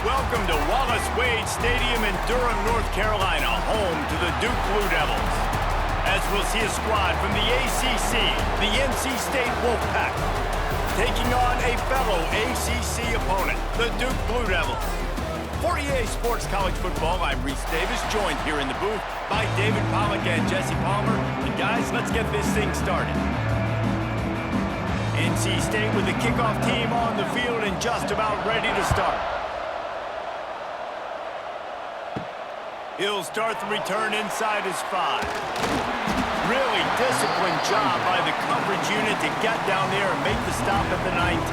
Welcome to Wallace Wade Stadium in Durham, North Carolina, home to the Duke Blue Devils. As we'll see a squad from the ACC, the NC State Wolfpack, taking on a fellow ACC opponent, the Duke Blue Devils. For EA Sports College Football, I'm Reese Davis, joined here in the booth by David Pollack and Jesse Palmer. And guys, let's get this thing started. NC State with the kickoff team on the field and just about ready to start. He'll start the return inside his 5. Really disciplined job by the coverage unit to get down there and make the stop at the 19.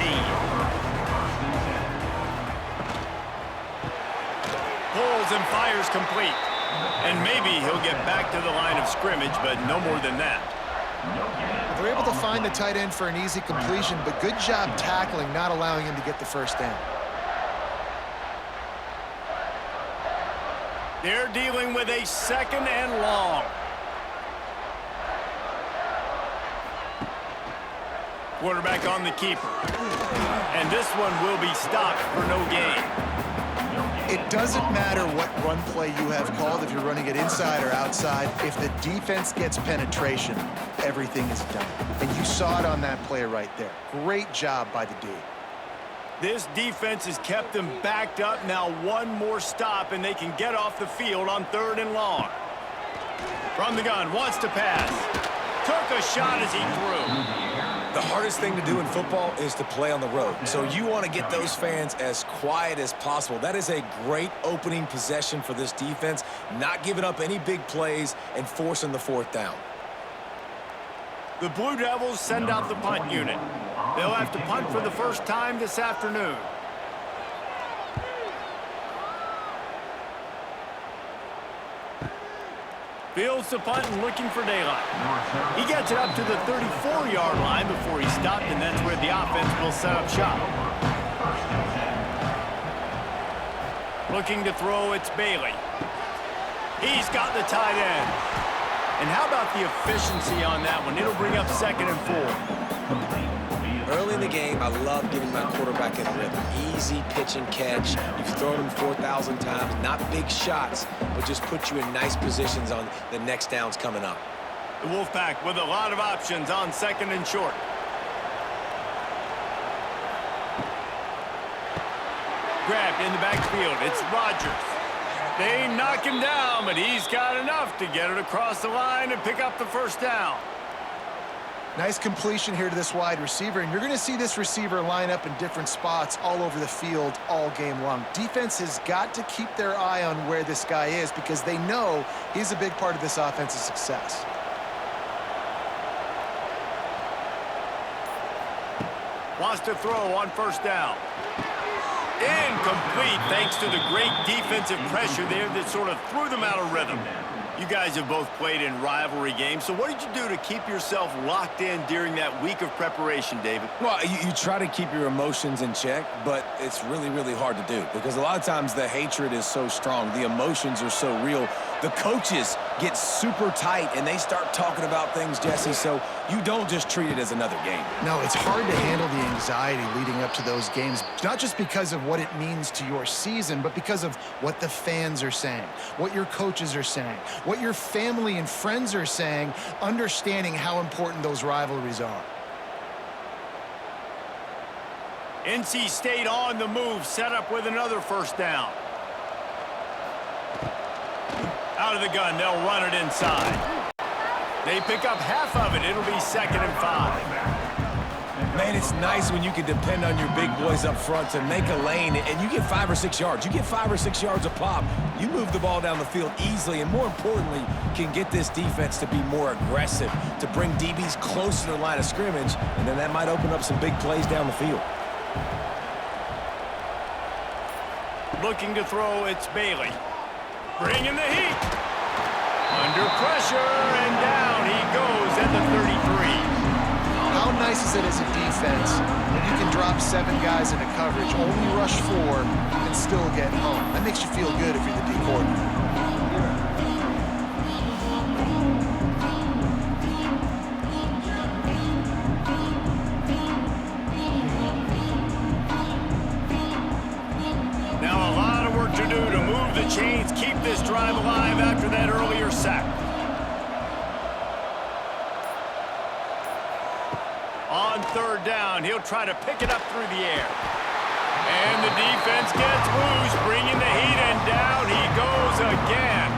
Pulls and fires complete. And maybe he'll get back to the line of scrimmage, but no more than that. They're able to find the tight end for an easy completion, but good job tackling, not allowing him to get the first down. They're dealing with a 2nd and long. Quarterback on the keeper. And this one will be stopped for no gain. It doesn't matter what run play you have called, if you're running it inside or outside. If the defense gets penetration, everything is done. And you saw it on that play right there. Great job by the D. This defense has kept them backed up. Now one more stop, and they can get off the field on 3rd and long. From the gun, wants to pass. Took a shot as he threw. The hardest thing to do in football is to play on the road. So you want to get those fans as quiet as possible. That is a great opening possession for this defense, not giving up any big plays and forcing the 4th down. The Blue Devils send out the punt unit. They'll have to punt for the first time this afternoon. Fields the punt and looking for daylight. He gets it up to the 34-yard line before he stopped, and that's where the offense will set up shop. Looking to throw, it's Bailey. He's got the tight end. And how about the efficiency on that one? It'll bring up 2nd and 4. Early in the game, I love getting my quarterback in rhythm. Easy pitch and catch. You've thrown him 4,000 times. Not big shots, but just put you in nice positions on the next downs coming up. The Wolfpack with a lot of options on 2nd and short. Grabbed in the backfield. It's Rodgers. They knock him down, but he's got enough to get it across the line and pick up the first down. Nice completion here to this wide receiver, and you're going to see this receiver line up in different spots all over the field all game long. Defense has got to keep their eye on where this guy is because they know he's a big part of this offense's success. Wants to throw on 1st down. Incomplete thanks to the great defensive pressure there that sort of threw them out of rhythm. You guys have both played in rivalry games, so what did you do to keep yourself locked in during that week of preparation, David? Well, you try to keep your emotions in check, but it's really, really hard to do because a lot of times the hatred is so strong. The emotions are so real. The coaches get super tight, and they start talking about things, Jesse, so you don't just treat it as another game. No, it's hard to handle the anxiety leading up to those games, not just because of what it means to your season, but because of what the fans are saying, what your coaches are saying, what your family and friends are saying, understanding how important those rivalries are. NC State on the move, set up with another 1st down. Out of the gun, they'll run it inside. They pick up half of it. It'll be 2nd and 5. Man, it's nice when you can depend on your big boys up front to make a lane, and you get 5 or 6 yards. You get 5 or 6 yards a pop. You move the ball down the field easily, and more importantly, can get this defense to be more aggressive, to bring DBs close to the line of scrimmage, and then that might open up some big plays down the field. Looking to throw, it's Bailey. Bringing the heat. Under pressure, and down he goes at the 33. How nice is it as a defense when you can drop 7 guys into coverage, only rush 4, and still get home? That makes you feel good if you're the D coordinator. the chains, keep this drive alive after that earlier sack. On third down, he'll try to pick it up through the air. And the defense gets loose, bringing the heat, and down he goes again.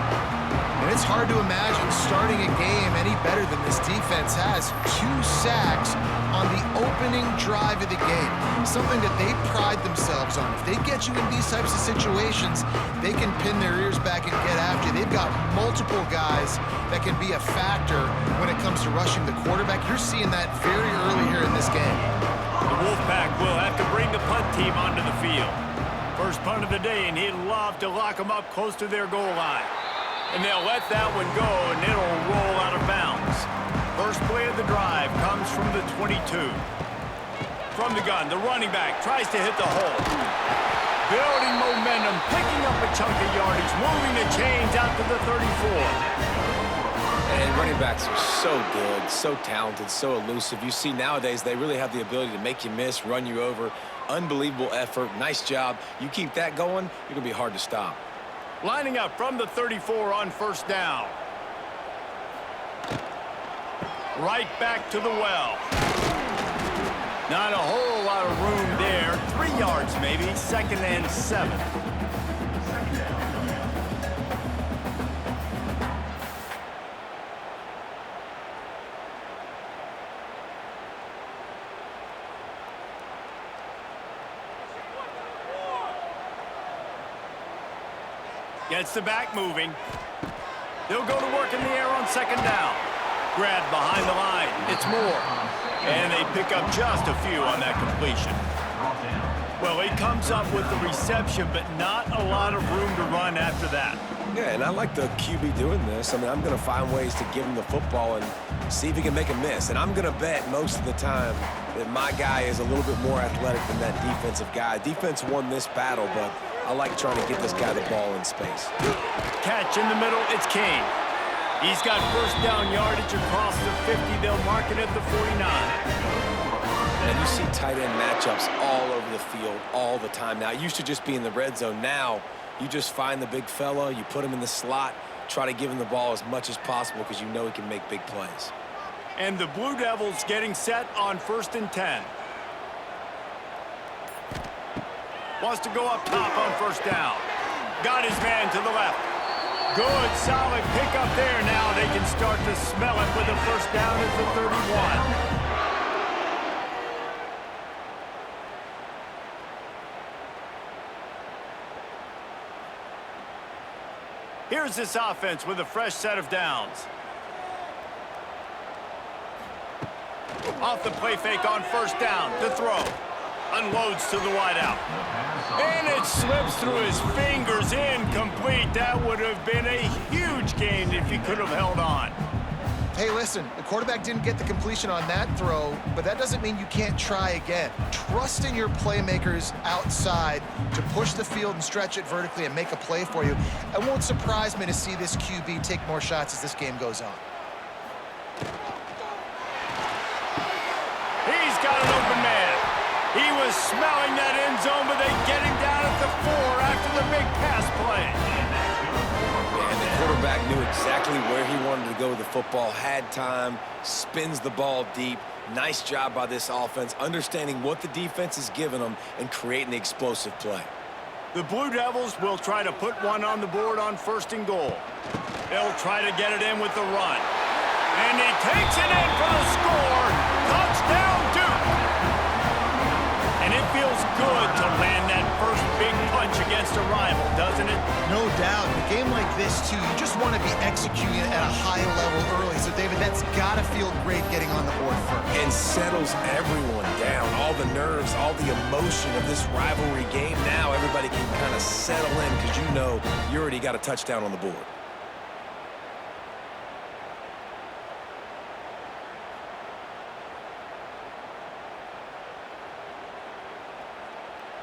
And it's hard to imagine starting a game any better than this defense has. 2 sacks on the opening drive of the game, something that they pride themselves on. If they get you in these types of situations, they can pin their ears back and get after you. They've got multiple guys that can be a factor when it comes to rushing the quarterback. You're seeing that very early here in this game. The Wolfpack will have to bring the punt team onto the field. First punt of the day, and he'd love to lock them up close to their goal line. And they'll let that one go, and it'll roll out of bounds. First play of the drive comes from the 22. From the gun, the running back tries to hit the hole. Building momentum, picking up a chunk of yardage, moving the chains out to the 34. And running backs are so good, so talented, so elusive. You see nowadays they really have the ability to make you miss, run you over. Unbelievable effort. Nice job. You keep that going, you're going to be hard to stop. Lining up from the 34 on first down. Right back to the well. Not a whole lot of room there. 3 yards maybe. 2nd and 7. Gets the back moving. They'll go to work in the air on 2nd down. Grabbed behind the line. It's Moore. And they pick up just a few on that completion. Well, he comes up with the reception, but not a lot of room to run after that. Yeah, and I like the QB doing this. I mean, I'm going to find ways to give him the football and see if he can make a miss. And I'm going to bet most of the time that my guy is a little bit more athletic than that defensive guy. Defense won this battle, but I like trying to get this guy the ball in space. Catch in the middle, it's Kane. He's got first down yardage across the 50. They'll mark it at the 49. And you see tight end matchups all over the field all the time. Now, it used to just be in the red zone. Now, you just find the big fella, you put him in the slot, try to give him the ball as much as possible because you know he can make big plays. And the Blue Devils getting set on 1st and 10. Wants to go up top on first down. Got his man to the left. Good, solid pickup there. Now they can start to smell it with a first down at the 31. Here's this offense with a fresh set of downs. Off the play fake on first down to throw. Unloads to the wideout. And it slips through his fingers, incomplete. That would have been a huge gain if he could have held on. Hey, listen, the quarterback didn't get the completion on that throw, but that doesn't mean you can't try again. Trust in your playmakers outside to push the field and stretch it vertically and make a play for you. It won't surprise me to see this QB take more shots as this game goes on. He's got an open man. He was smelling that end zone, but they get him down at the 4 after the big pass play. And the quarterback knew exactly where he wanted to go with the football, had time, spins the ball deep. Nice job by this offense, understanding what the defense is giving them and creating the explosive play. The Blue Devils will try to put one on the board on 1st and goal. They'll try to get it in with the run. And he takes it in for the score. Touchdown, Duke. And it feels good to land that first big punch against a rival, doesn't it? No doubt. In a game like this, too, you just want to be executing it at a high level early. So, David, that's got to feel great getting on the board first. And settles everyone down. All the nerves, all the emotion of this rivalry game. Now everybody can kind of settle in because you know you already got a touchdown on the board.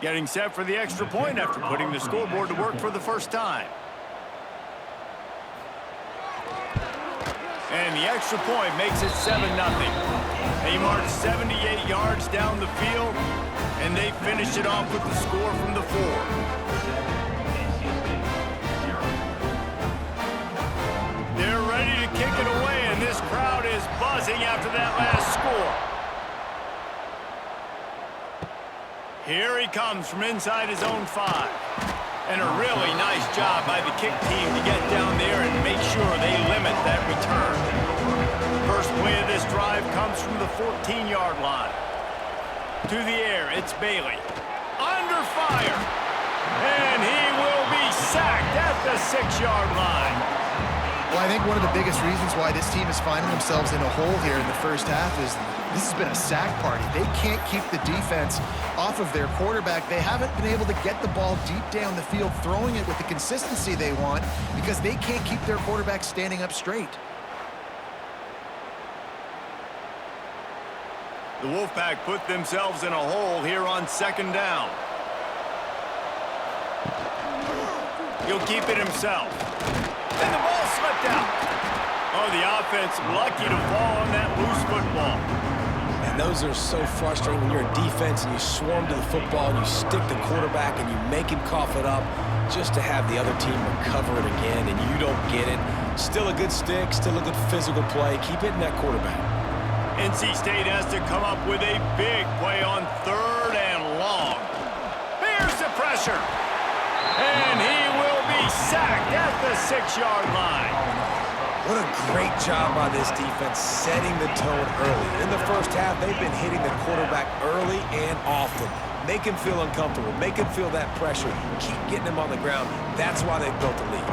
Getting set for the extra point after putting the scoreboard to work for the first time. And the extra point makes it 7-0. They march 78 yards down the field, and they finish it off with the score from the 4. Here he comes from inside his own 5. And a really nice job by the kick team to get down there and make sure they limit that return. First play of this drive comes from the 14-yard line. To the air, it's Bailey. Under fire. And he will be sacked at the 6-yard line. Well, I think one of the biggest reasons why this team is finding themselves in a hole here in the first half is this has been a sack party. They can't keep the defense off of their quarterback. They haven't been able to get the ball deep down the field, throwing it with the consistency they want because they can't keep their quarterback standing up straight. The Wolfpack put themselves in a hole here on 2nd down. He'll keep it himself. And the ball slipped out. Oh, the offense lucky to fall on that loose football. And those are so frustrating when you're a defense and you swarm to the football and you stick the quarterback and you make him cough it up just to have the other team recover it again and you don't get it. Still a good stick, still a good physical play. Keep hitting that quarterback. NC State has to come up with a big play on 3rd and long. Here's the pressure. And he will be sacked at the 6-yard line. What a great job by this defense setting the tone early. In the first half, they've been hitting the quarterback early and often. Make him feel uncomfortable. Make him feel that pressure. Keep getting him on the ground. That's why they've built a lead.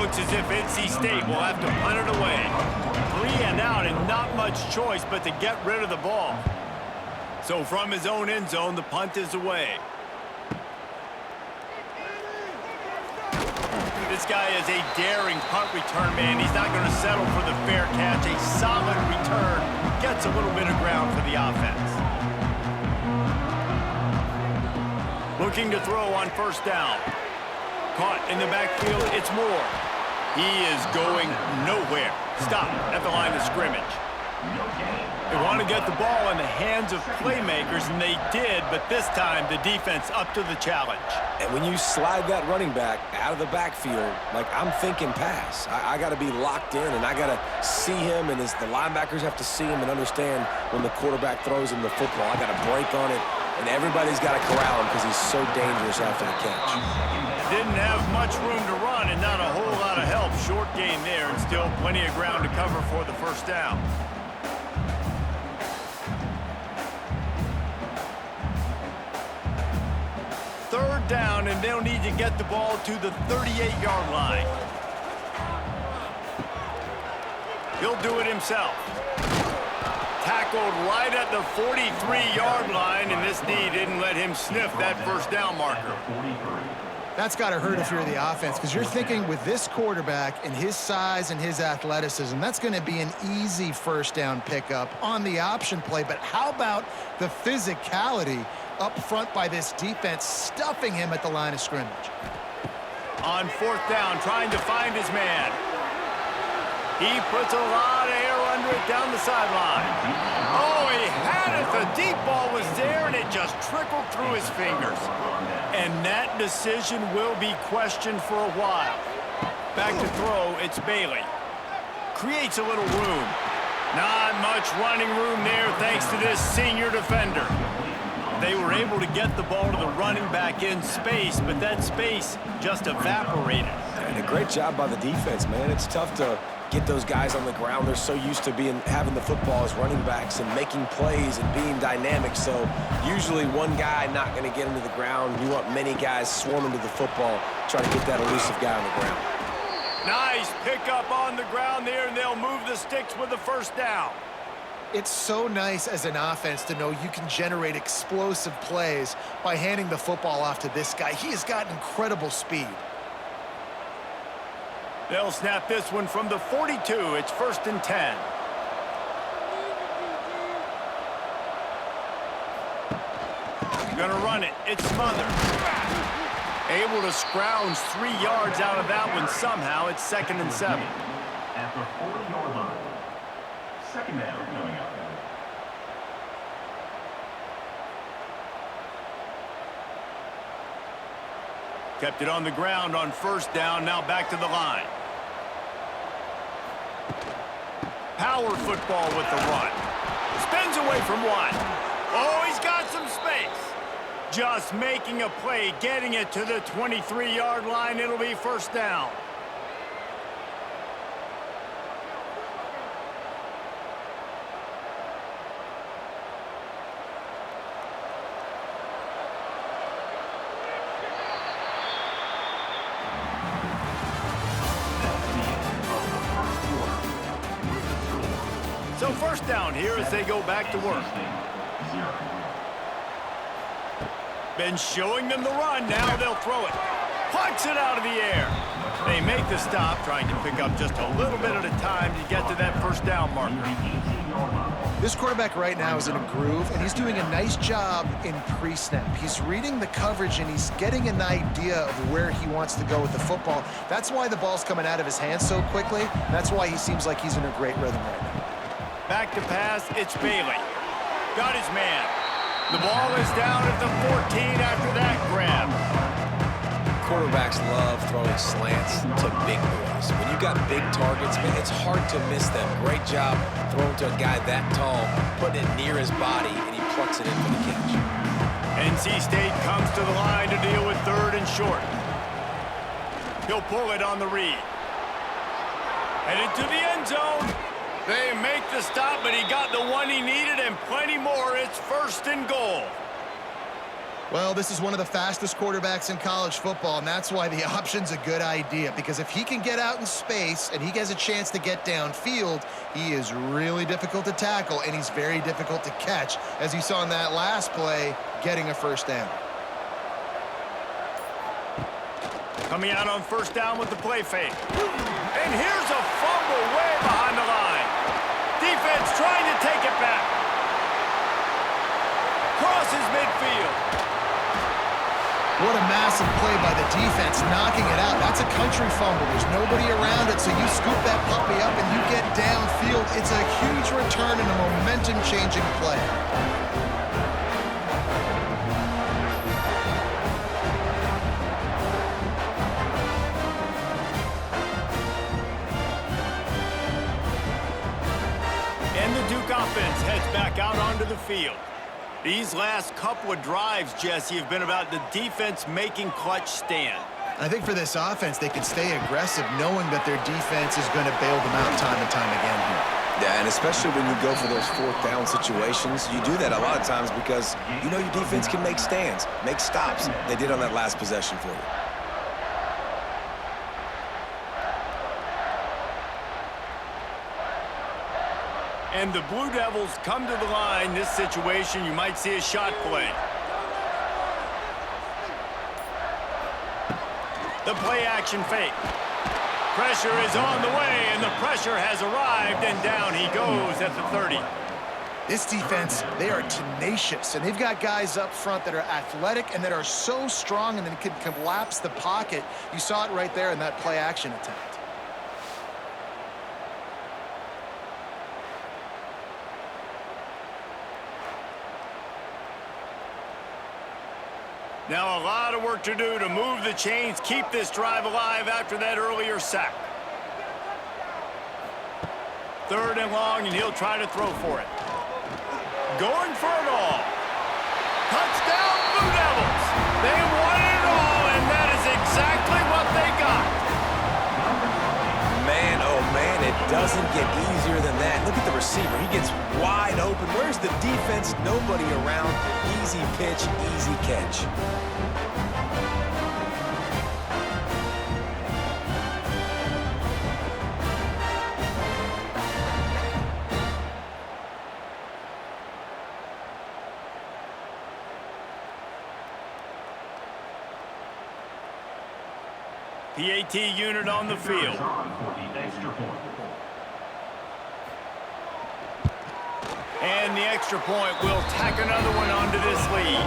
Looks as if NC State will have to punt it away. 3 and out and not much choice but to get rid of the ball. So from his own end zone, the punt is away. This guy is a daring punt return man. He's not going to settle for the fair catch. A solid return gets a little bit of ground for the offense. Looking to throw on 1st down. Caught in the backfield, it's Moore. He is going nowhere. Stop at the line of scrimmage. They want to get the ball in the hands of playmakers, and they did, but this time the defense up to the challenge. And when you slide that running back out of the backfield, like I'm thinking pass. I got to be locked in, and I got to see him, and as the linebackers have to see him and understand when the quarterback throws him the football, I got to break on it, and everybody's got to corral him because he's so dangerous after the catch. Didn't have much room to run and not a whole lot of help. Short gain there and still plenty of ground to cover for the 1st down. Third down, and they'll need to get the ball to the 38-yard line. He'll do it himself. Tackled right at the 43-yard line, and this D didn't let him sniff that 1st down marker. That's got to hurt if you're the offense, because you're thinking with this quarterback and his size and his athleticism, that's going to be an easy 1st down pickup on the option play. But how about the physicality up front by this defense, stuffing him at the line of scrimmage? On 4th down, trying to find his man. He puts a lot of air under it down the sideline. Oh, he had it. The deep ball was there, and it just trickled through his fingers. And that decision will be questioned for a while. Back to throw, it's Bailey. Creates a little room. Not much running room there thanks to this senior defender. They were able to get the ball to the running back in space, but that space just evaporated. And a great job by the defense, man. It's tough to get those guys on the ground. They're so used to having the football as running backs and making plays and being dynamic. So usually one guy not going to get into the ground. You want many guys swarming to the football, trying to get that elusive guy on the ground. Nice pickup on the ground there, and they'll move the sticks with the 1st down. It's so nice as an offense to know you can generate explosive plays by handing the football off to this guy. He has got incredible speed. They'll snap this one from the 42. It's 1st and 10. Gonna run it. It's smothered. Able to scrounge 3 yards out of that one somehow. It's 2nd and 7. At the 40-yard line. 2nd down coming up. Kept it on the ground on 1st down. Now back to the line. Power football with the run. Spins away from one. Oh, he's got some space. Just making a play, getting it to the 23-yard line. It'll be first down. So first down here as they go back to work. Been showing them the run, now they'll throw it. Plucks it out of the air. They make the stop, trying to pick up just a little bit at a time to get to that first down marker. This quarterback right now is in a groove, and he's doing a nice job in pre-snap. He's reading the coverage, and he's getting an idea of where he wants to go with the football. That's why the ball's coming out of his hands so quickly. That's why he seems like he's in a great rhythm right now. Back to pass, it's Bailey. Got his man. The ball is down at the 14 after that grab. Quarterbacks love throwing slants to big boys. When you got big targets, man, it's hard to miss them. Great job throwing to a guy that tall, putting it near his body, and he plucks it in for the catch. NC State comes to the line to deal with third and short. He'll pull it on the read. Headed to the end zone. They make the stop, but he got the one he needed and plenty more. It's first and goal. Well, this is one of the fastest quarterbacks in college football, and that's why the option's a good idea, because if he can get out in space and he has a chance to get downfield, he is really difficult to tackle, and he's very difficult to catch, as you saw in that last play, getting a first down. Coming out on first down with the play fake. And here's a fumble way behind the line. Defense trying to take it back. Crosses midfield. What a massive play by the defense, knocking it out. That's a country fumble. There's nobody around it, so you scoop that puppy up and you get downfield. It's a huge return and a momentum-changing play. And the Duke offense heads back out onto the field. These last couple of drives, Jesse, have been about the defense making clutch stand. I think for this offense, they can stay aggressive knowing that their defense is going to bail them out time and time again here. Yeah, and especially when you go for those fourth down situations, you do that a lot of times because you know your defense can make stands, make stops. They did on that last possession for you. And the Blue Devils come to the line. This situation, you might see a shot play. The play action fake. Pressure is on the way, and the pressure has arrived, and down he goes at the 30. This defense, they are tenacious, and they've got guys up front that are athletic and that are so strong and then can collapse the pocket. You saw it right there in that play action attempt. Now a lot of work to do to move the chains, keep this drive alive after that earlier sack. Third and long, and he'll try to throw for it. Going for it all. Touchdown, Blue Devils. They wanted it all, and that is exactly what they got. Man, oh man, it doesn't get easier than that. Look at the receiver. He gets wide open. Where's the defense? Nobody around. Easy pitch, easy catch. PAT unit on the field. And the extra point will tack another one onto this lead.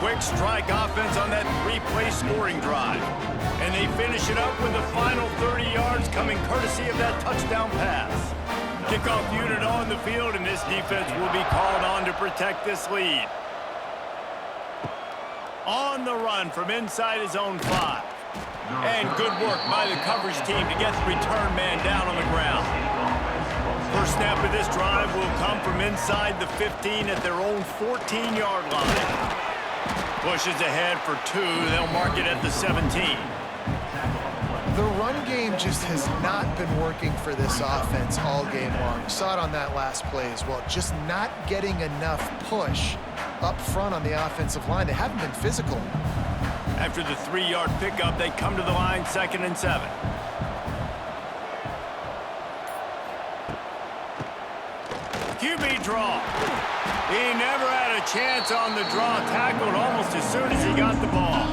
Quick strike offense on that three-play scoring drive. And they finish it up with the final 30 yards coming courtesy of that touchdown pass. Kickoff unit on the field, and this defense will be called on to protect this lead. On the run from inside his own 5. And good work by the coverage team to get the return man down on the ground. First snap of this drive will come from inside the 15 at their own 14-yard line. Pushes ahead for 2. They'll mark it at the 17. The run game just has not been working for this offense all game long. Saw it on that last play as well. Just not getting enough push up front on the offensive line. They haven't been physical. After the 3-yard pickup, they come to the line 2nd and 7. QB draw. He never had a chance on the draw. Tackled almost as soon as he got the ball.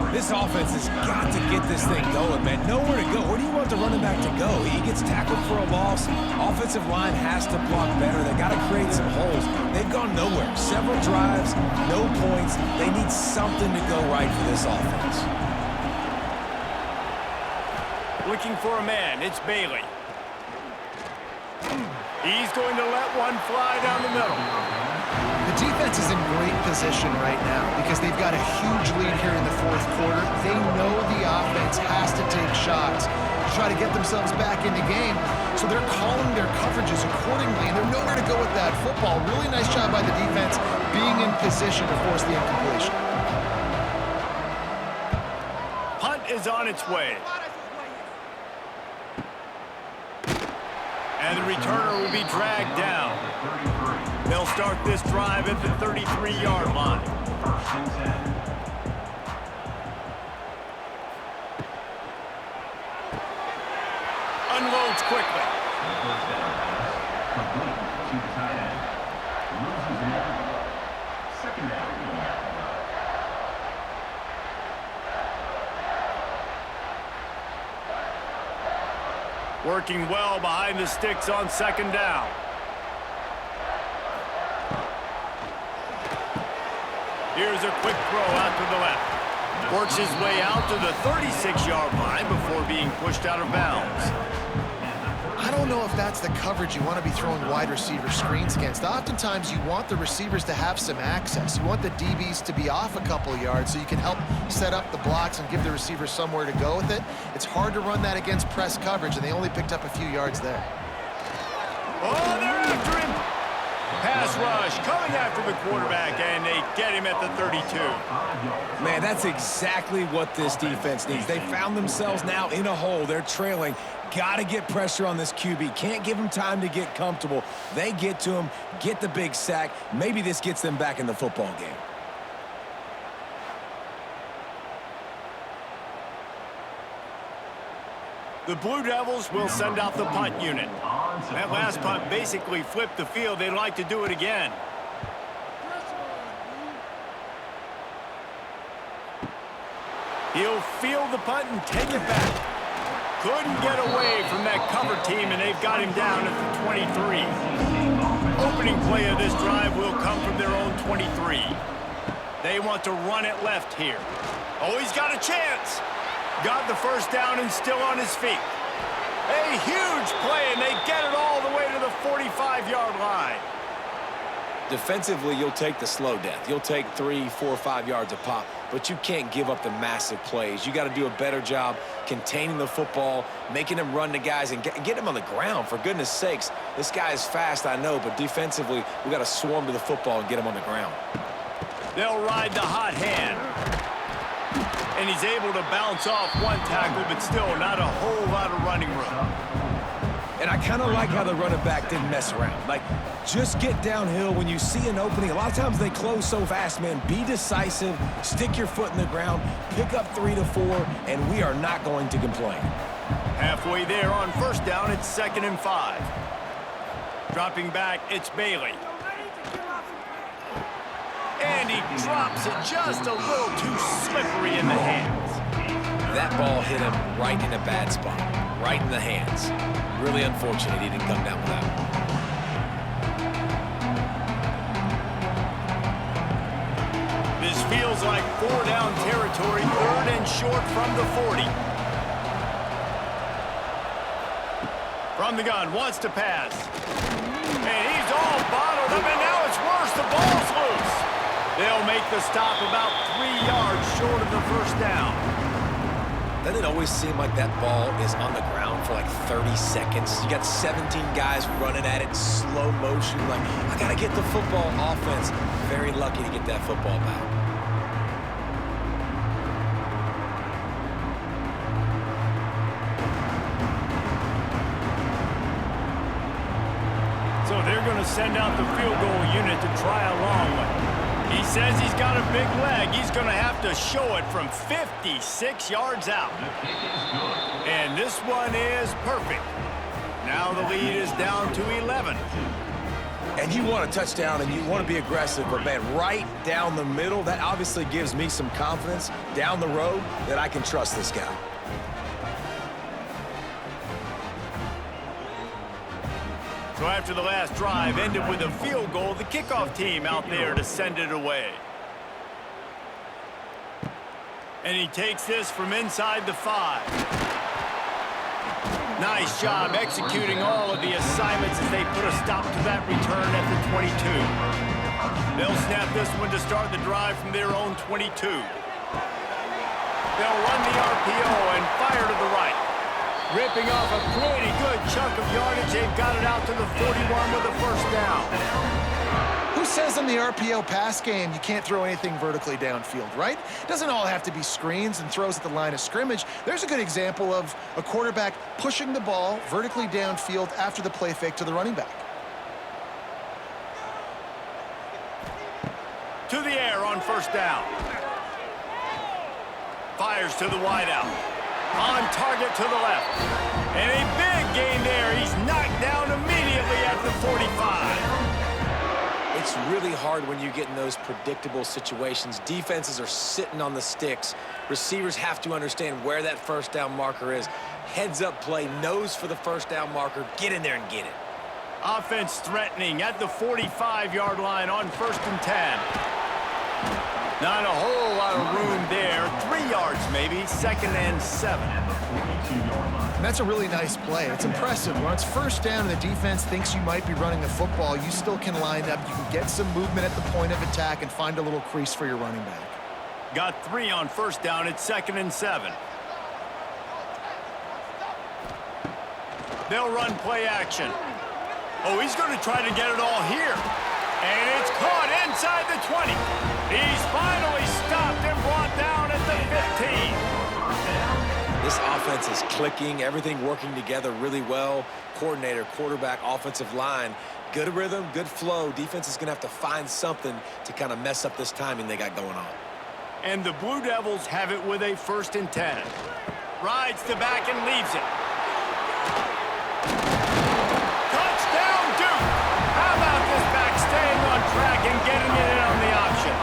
This offense has got to get this thing going, man. Nowhere to go. Where do you want the running back to go? He gets tackled for a loss. Offensive line has to block better. They got to create some holes. They've gone nowhere. Several drives, no points. They need something to go right for this offense. Looking for a man. It's Bailey. He's going to let one fly down the middle. The defense is in great position right now because they've got a huge lead here in the 4th quarter. They know the offense has to take shots to try to get themselves back in the game. So they're calling their coverages accordingly, and they're nowhere to go with that football. Really nice job by the defense being in position to force the incompletion. Punt is on its way. And the returner will be dragged down. They'll start this drive at the 33-yard line. Unloads quickly. Second down. Working well behind the sticks on 2nd down. Here's a quick throw out to the left. Works his way out to the 36-yard line before being pushed out of bounds. I don't know if that's the coverage you want to be throwing wide receiver screens against. Oftentimes, you want the receivers to have some access. You want the DBs to be off a couple of yards so you can help set up the blocks and give the receivers somewhere to go with it. It's hard to run that against press coverage, and they only picked up a few yards there. Oh, they're after him! Pass rush coming after the quarterback, and they get him at the 32. Man, that's exactly what this defense needs. They found themselves now in a hole. They're trailing. Got to get pressure on this QB. Can't give him time to get comfortable. They get to him, get the big sack. Maybe this gets them back in the football game. The Blue Devils will send out the punt unit. That last punt basically flipped the field. They'd like to do it again. He'll field the punt and take it back. Couldn't get away from that cover team, and they've got him down at the 23. Opening play of this drive will come from their own 23. They want to run it left here. Oh, he's got a chance. Got the first down and still on his feet. A huge play, and they get it all the way to the 45-yard line. Defensively, you'll take the slow death. You'll take 3, 4, 5 yards a pop, but you can't give up the massive plays. You got to do a better job containing the football, making him run to guys, and get him on the ground. For goodness sakes, this guy is fast, I know, but defensively, we got to swarm to the football and get him on the ground. They'll ride the hot hand. And he's able to bounce off one tackle, but still not a whole lot of running room. And I kind of like how the running back didn't mess around. Like, just get downhill when you see an opening. A lot of times they close so fast, man. Be decisive, stick your foot in the ground, pick up 3 to 4, and we are not going to complain. Halfway there on first down, it's 2nd and 5. Dropping back, it's Bailey. And he drops it just a little too slippery in the hands. That ball hit him right in a bad spot, right in the hands. Really unfortunate he didn't come down with that. This feels like 4-down territory, 3rd and short from the 40. From the gun, wants to pass. And he's all bottled up, and now it's worse. The ball's loose. They'll make the stop about 3 yards short of the first down. Doesn't it always seem like that ball is on the ground for like 30 seconds? You got 17 guys running at it, slow motion. Like, I got to get the football. Offense, very lucky to get that football back. So they're going to send out the field goal unit to try a long one. He says he's got a big leg. He's going to have to show it from 56 yards out. And this one is perfect. Now the lead is down to 11. And you want a touchdown and you want to be aggressive, but man, right down the middle, that obviously gives me some confidence down the road that I can trust this guy. So after the last drive ended with a field goal, the kickoff team out there to send it away. And he takes this from inside the 5. Nice job executing all of the assignments as they put a stop to that return at the 22. They'll snap this one to start the drive from their own 22. They'll run the RPO and fire to the right. Ripping off a pretty good chunk of yardage. They've got it out to the 41 with a first down. Who says in the RPO pass game you can't throw anything vertically downfield, right? Doesn't all have to be screens and throws at the line of scrimmage. There's a good example of a quarterback pushing the ball vertically downfield after the play fake to the running back. To the air on first down. Fires to the wideout. On target to the left. And a big gain there. He's knocked down immediately at the 45. It's really hard when you get in those predictable situations. Defenses are sitting on the sticks. Receivers have to understand where that first down marker is. Heads up play, nose for the first down marker. Get in there and get it. Offense threatening at the 45-yard line on first and 10. Not a whole lot of room there. 3 yards maybe, second and 7. And that's a really nice play. It's impressive. When it's first down and the defense thinks you might be running the football, you still can line up. You can get some movement at the point of attack and find a little crease for your running back. Got 3 on first down at second and 7. They'll run play action. Oh, he's going to try to get it all here. And it's caught inside the 20. He's finally stopped and brought down at the 15. This offense is clicking, everything working together really well. Coordinator, quarterback, offensive line, good rhythm, good flow. Defense is going to have to find something to kind of mess up this timing they got going on. And the Blue Devils have it with a first and 10. Rides the back and leaves it. Touchdown, Duke! How about this back staying on track and getting it in on the option?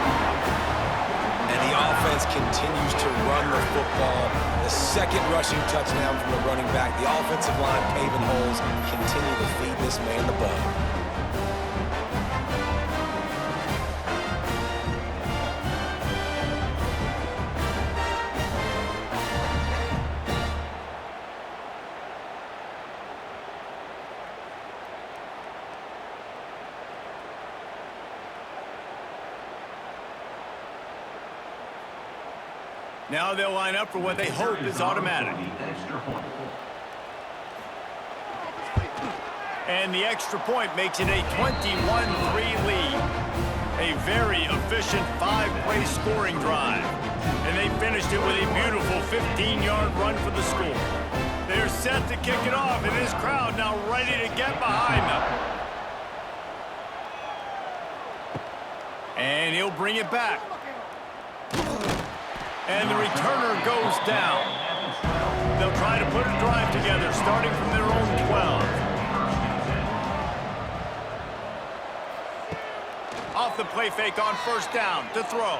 And the offense continues to run the football. The second rushing touchdown from the running back. The offensive line paving holes. Continue to feed this man the ball. Now they'll line up for what they hope is automatic. And the extra point makes it a 21-3 lead. A very efficient 5-play scoring drive. And they finished it with a beautiful 15-yard run for the score. They're set to kick it off, and this crowd now ready to get behind them. And he'll bring it back. And the returner goes down. They'll try to put a drive together, starting from their own 12. Off the play fake on first down to throw.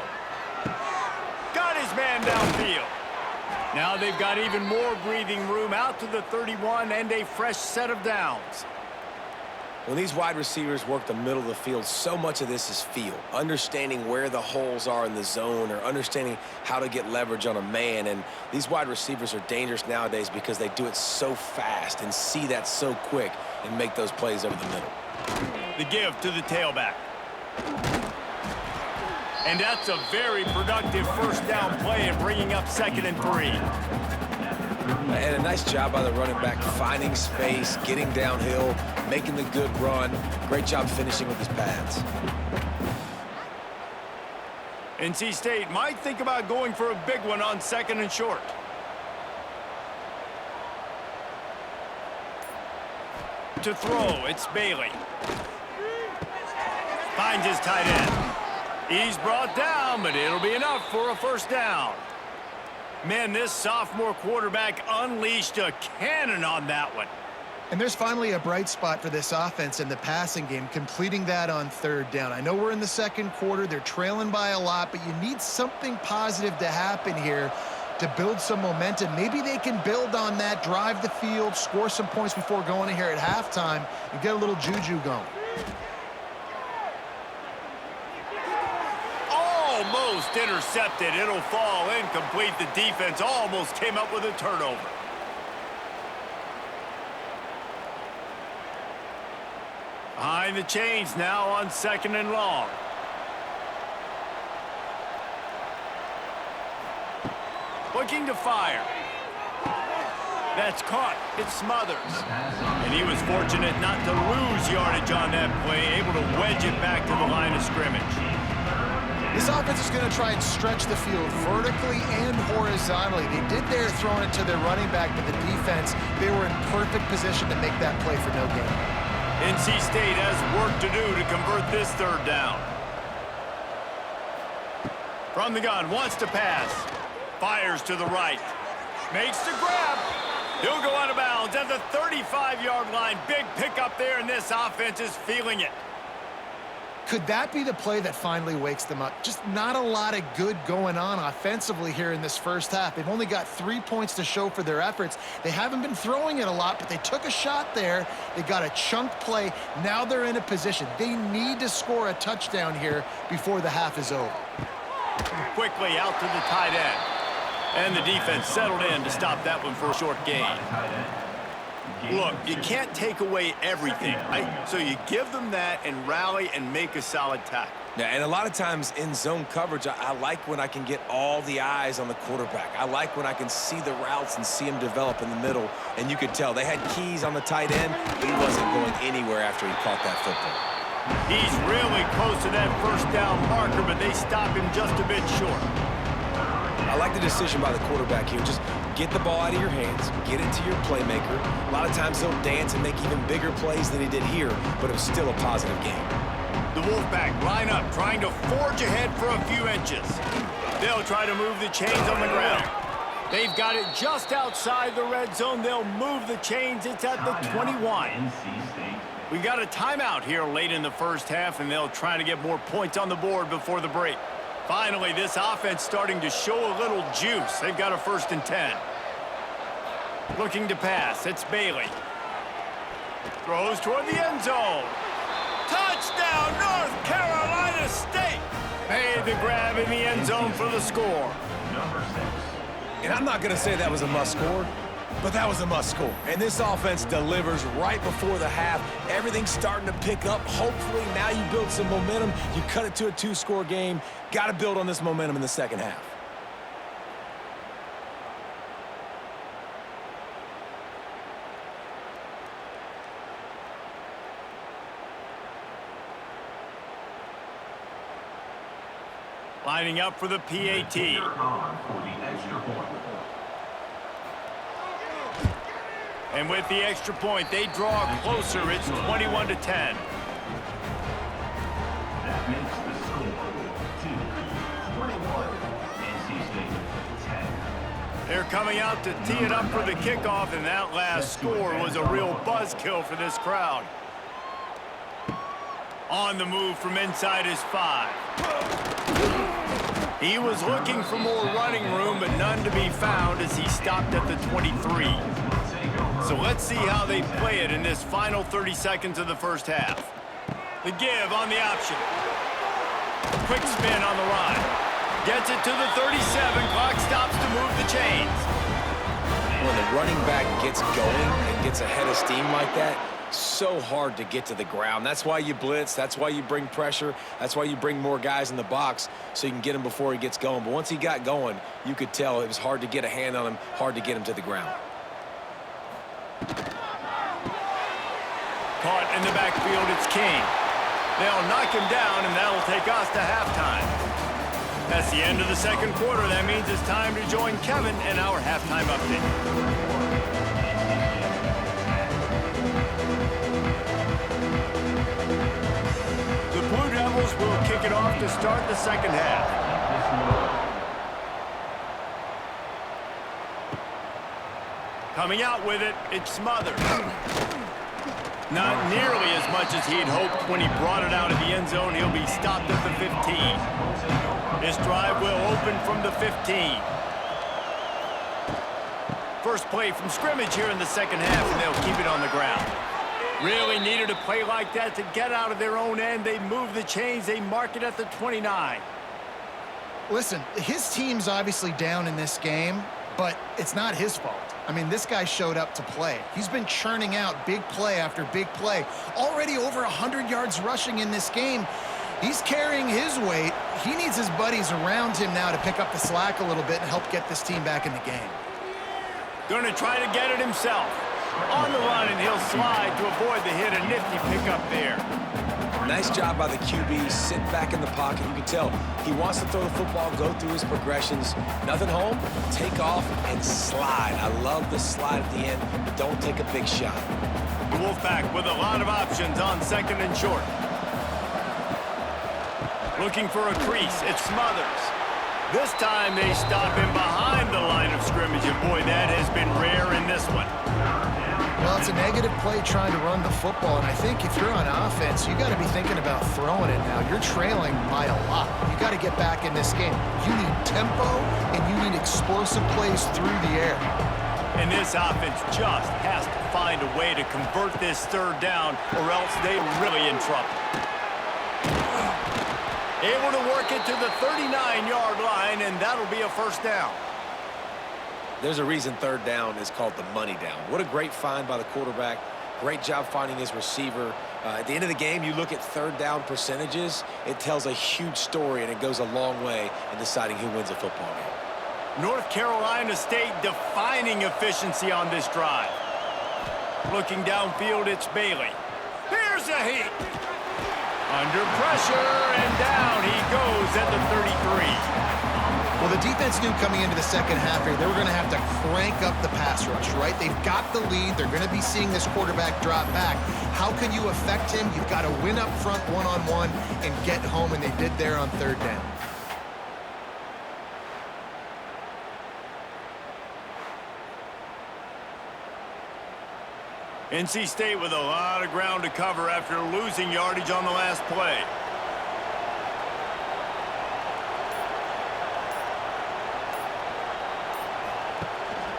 Got his man downfield. Now they've got even more breathing room out to the 31 and a fresh set of downs. When these wide receivers work the middle of the field, so much of this is feel. Understanding where the holes are in the zone or understanding how to get leverage on a man. And these wide receivers are dangerous nowadays because they do it so fast and see that so quick and make those plays over the middle. The give to the tailback. And that's a very productive first down play and bringing up second and 3. And a nice job by the running back, finding space, getting downhill, making the good run. Great job finishing with his pads. NC State might think about going for a big one on 2nd and short. To throw, it's Bailey. Finds his tight end. He's brought down, but it'll be enough for a first down. Man, this sophomore quarterback unleashed a cannon on that one. And there's finally a bright spot for this offense in the passing game, completing that on 3rd down. I know we're in the 2nd quarter. They're trailing by a lot, but you need something positive to happen here to build some momentum. Maybe they can build on that, drive the field, score some points before going in here at halftime, and get a little juju going. Almost intercepted. It'll fall incomplete. The defense almost came up with a turnover. Behind the chains now on 2nd and long. Looking to fire. That's caught. It smothers. And he was fortunate not to lose yardage on that play, able to wedge it back to the line of scrimmage. This offense is going to try and stretch the field vertically and horizontally. They did there throwing it to their running back, but the defense, they were in perfect position to make that play for no gain. NC State has work to do to convert this 3rd down. From the gun, wants to pass. Fires to the right. Makes the grab. He'll go out of bounds at the 35-yard line. Big pickup there, and this offense is feeling it. Could that be the play that finally wakes them up? Just not a lot of good going on offensively here in this first half. They've only got 3 points to show for their efforts. They haven't been throwing it a lot, but they took a shot there. They got a chunk play. Now they're in a position. They need to score a touchdown here before the half is over. Quickly out to the tight end. And the defense settled in to stop that one for a short gain. Look, you can't take away everything, right? So you give them that and rally and make a solid tackle. Yeah, and a lot of times in zone coverage, I like when I can get all the eyes on the quarterback. I like when I can see the routes and see him develop in the middle. And you could tell they had keys on the tight end. He wasn't going anywhere after he caught that football. He's really close to that first down marker, but they stop him just a bit short. I like the decision by the quarterback here. Just get the ball out of your hands, get it to your playmaker. A lot of times he'll dance and make even bigger plays than he did here, but it was still a positive game. The Wolfpack line up, trying to forge ahead for a few inches. They'll try to move the chains on the ground. They've got it just outside the red zone. They'll move the chains. It's at the 21. We got a timeout here late in the first half, and they'll try to get more points on the board before the break. Finally, this offense starting to show a little juice. They've got a 1st and 10. Looking to pass. It's Bailey. Throws toward the end zone. Touchdown, North Carolina State. Made the grab in the end zone for the score. And I'm not going to say that was a must score, but that was a must score. And this offense delivers right before the half. Everything's starting to pick up. Hopefully now you build some momentum. You cut it to a 2-score game. Got to build on this momentum in the second half. Lining up for the PAT. And with the extra point, they draw closer. It's 21-10. That makes the score 2-21. NC State 10. They're coming out to tee it up for the kickoff, and that last score was a real buzzkill for this crowd. On the move from inside his 5. He was looking for more running room, but none to be found as he stopped at the 23. So let's see how they play it in this final 30 seconds of the first half. The give on the option. Quick spin on the run. Gets it to the 37. Clock stops to move the chains. When the running back gets going and gets ahead of steam like that, so hard to get to the ground. That's why you blitz. That's why you bring pressure. That's why you bring more guys in the box so you can get him before he gets going. But once he got going, you could tell it was hard to get a hand on him, hard to get him to the ground. Caught in the backfield, it's King. They'll knock him down, and that'll take us to halftime. That's the end of the second quarter. That means it's time to join Kevin in our halftime update. The Blue Devils will kick it off to start the second half. Coming out with it, it's Smothers. Not nearly as much as he'd hoped when he brought it out of the end zone. He'll be stopped at the 15. This drive will open from the 15. First play from scrimmage here in the second half, and they'll keep it on the ground. Really needed a play like that to get out of their own end. They move the chains. They mark it at the 29. Listen, his team's obviously down in this game, but it's not his fault. I mean, this guy showed up to play. He's been churning out big play after big play. Already over 100 yards rushing in this game. He's carrying his weight. He needs his buddies around him now to pick up the slack a little bit and help get this team back in the game. Going to try to get it himself. On the run, and he'll slide to avoid the hit. A nifty pickup there. Nice job by the QB. Sit back in the pocket. You can tell he wants to throw the football, go through his progressions. Nothing home, take off, and slide. I love the slide at the end, but don't take a big shot. The Wolfpack with a lot of options on second and short. Looking for a crease. It's Smothers. This time they stop him behind the line of scrimmage, and boy, that has been rare in this one. Well, it's a negative play trying to run the football, and I think if you're on offense, you got to be thinking about throwing it now. You're trailing by a lot. You got to get back in this game. You need tempo, and you need explosive plays through the air. And this offense just has to find a way to convert this third down, or else they're really in trouble. Able to work it to the 39-yard line, and that'll be a first down. There's a reason third down is called the money down. What a great find by the quarterback. Great job finding his receiver. At the end of the game, you look at third down percentages. It tells a huge story, and it goes a long way in deciding who wins a football game. North Carolina State defining efficiency on this drive. Looking downfield, it's Bailey. Here's a heat. Under pressure, and down he goes at the 33. Well, the defense knew coming into the second half here they were going to have to crank up the pass rush, right? They've got the lead. They're going to be seeing this quarterback drop back. How can you affect him? You've got to win up front one-on-one and get home, and they did there on third down. NC State with a lot of ground to cover after losing yardage on the last play.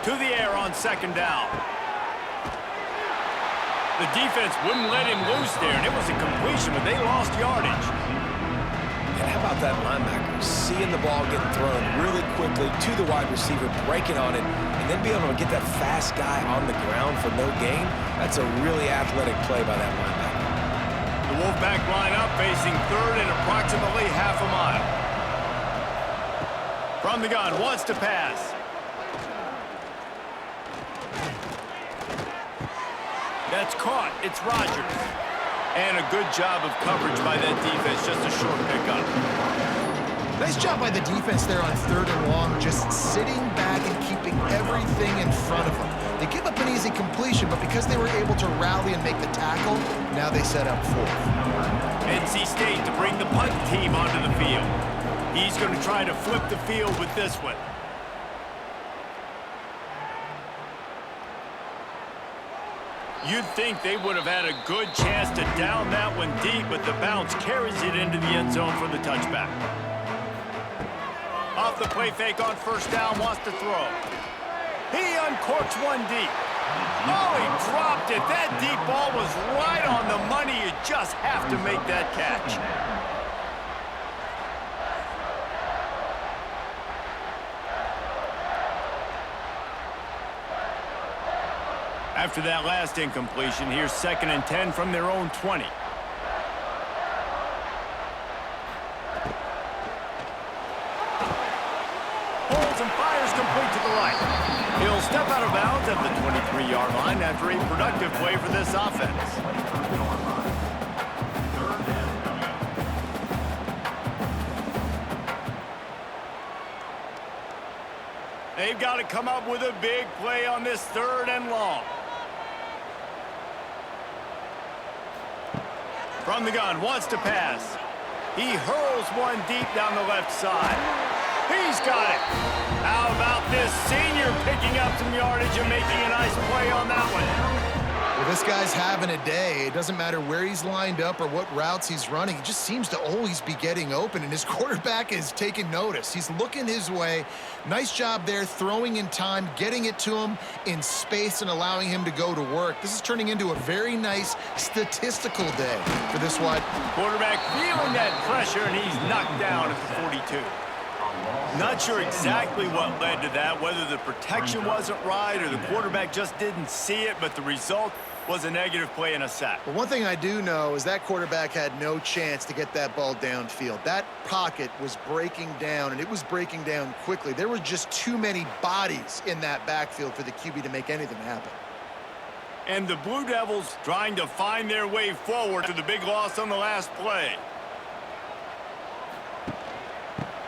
To the air on second down. The defense wouldn't let him loose there, and it was a completion, but they lost yardage. And how about that linebacker seeing the ball getting thrown really quickly to the wide receiver, breaking on it, and then being able to get that fast guy on the ground for no gain? That's a really athletic play by that linebacker. The Wolfpack line up facing third and approximately half a mile. From the gun, wants to pass. That's caught. It's Rodgers. And a good job of coverage by that defense. Just a short pickup. Nice job by the defense there on third and long, just sitting back and keeping everything in front of them. They give up an easy completion, but because they were able to rally and make the tackle, now they set up fourth. NC State to bring the punt team onto the field. He's going to try to flip the field with this one. You'd think they would have had a good chance to down that one deep, but the bounce carries it into the end zone for the touchback. Off the play fake on first down, wants to throw. He uncorks one deep. Oh, he dropped it. That deep ball was right on the money. You just have to make that catch. After that last incompletion, here's 2nd and 10 from their own 20. Holds and fires complete to the right. He'll step out of bounds at the 23-yard line after a productive play for this offense. They've got to come up with a big play on this 3rd and long. From the gun, wants to pass. He hurls one deep down the left side. He's got it. How about this senior picking up some yardage and making a nice play on that one? Well, this guy's having a day. It doesn't matter where he's lined up or what routes he's running. He just seems to always be getting open, and his quarterback is taking notice. He's looking his way. Nice job there, throwing in time, getting it to him in space and allowing him to go to work. This is turning into a very nice statistical day for this wide. Quarterback feeling that pressure, and he's knocked down at the 42. Not sure exactly what led to that, whether the protection wasn't right or the quarterback just didn't see it, but the result was a negative play and a sack. But one thing I do know is that quarterback had no chance to get that ball downfield. That pocket was breaking down, and it was breaking down quickly. There were just too many bodies in that backfield for the QB to make anything happen. And the Blue Devils trying to find their way forward to the big loss on the last play.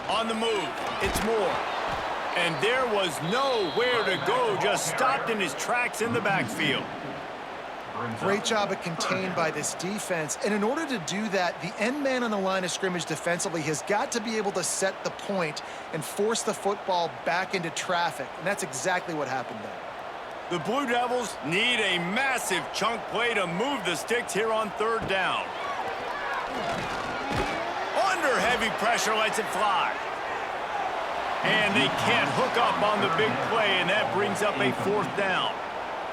On the move, it's Moore. And there was nowhere to go, just stopped in his tracks in the backfield. Great job at contained by this defense. And in order to do that, the end man on the line of scrimmage defensively has got to be able to set the point and force the football back into traffic. And that's exactly what happened there. The Blue Devils need a massive chunk play to move the sticks here on 3rd down. Under heavy pressure, lets it fly. And they can't hook up on the big play, and that brings up a 4th down.